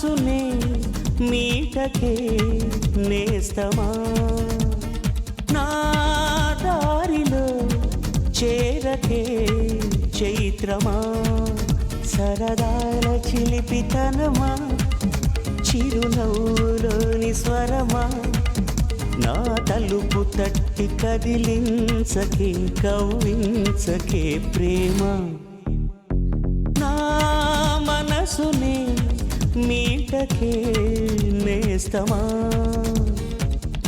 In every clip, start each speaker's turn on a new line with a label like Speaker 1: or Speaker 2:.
Speaker 1: మనసునే మీటకే నేస్తమా నా దారిలో చేరకే చైత్రమా సరదాల చిలిపితనమా చిరునవ్వులోని స్వరమా నా తలుపు తట్టి కదిలించకే కవ్వించకే ప్రేమ నా మనసునే మీటకే నేస్తమా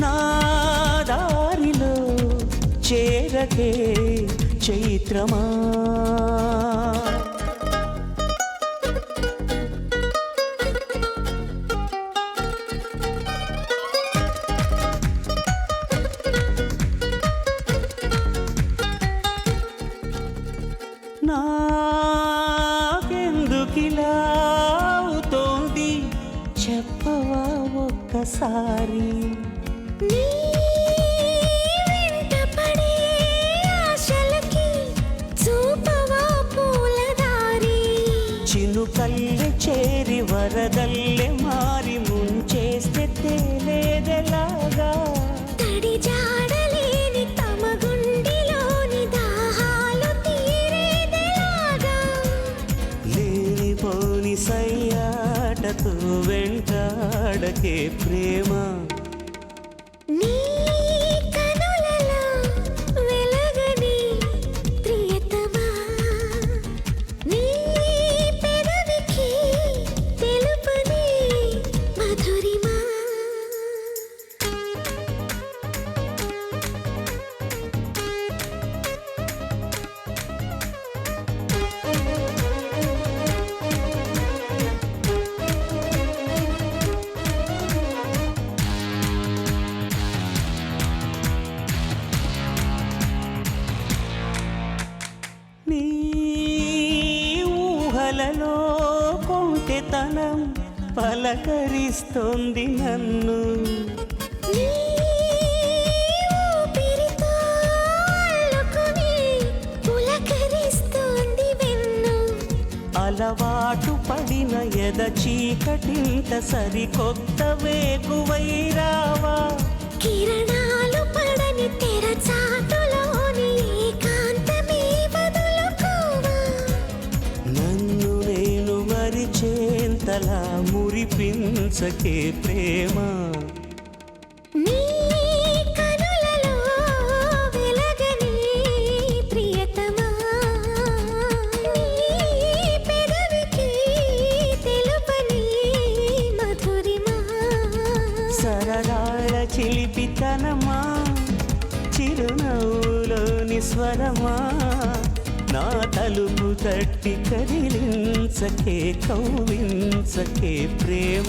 Speaker 1: నా దారిలో చేరకే చైత్రమా నాకెందుకిలా అవుతోంది చెప్పవా ఒక్కసారి
Speaker 2: నీ వెంట పడే ఆశలకి చూపవా పూలదారి
Speaker 1: చినుకల్లె చేరి వరదల్లె మారి ముంచేస్తే తేలేదెలాగా
Speaker 2: తడి జాడలేని తమ గుండెలోని దాహాలు తీరేదెలాగా
Speaker 1: లేనిపోని సయ్యాటతో వెంటాడకే ప్రేమ
Speaker 2: నీ కనులలో వెలగని ప్రియతమా నీ పెదవికి తెలుపని మధురిమా
Speaker 1: నీ ఊహలలో కొంటెతనం పలకరిస్తోంది నన్ను
Speaker 2: నీ ఊపిరితో అల్లుకుని పులకరిస్తోంది వెన్ను
Speaker 1: అలవాటు పడిన ఎద చీకటింత సరికొత్త వేకువై రావా
Speaker 2: కిరణాలు పడని తెర చాటులోని ఏకాంతమే వదులుకోవా
Speaker 1: నన్ను నేను మరిచేంతలా మురిపించకే ప్రేమ
Speaker 2: నీ కనులలో వెలగని ప్రియతమా నీ పెదవికి తెలుపని మధురిమా
Speaker 1: సరదాల చిలిపితనమా చిరునవ్వులోని స్వరమా నా తలుపు తట్టి కదిలించకే కవ్వించకే ప్రేమ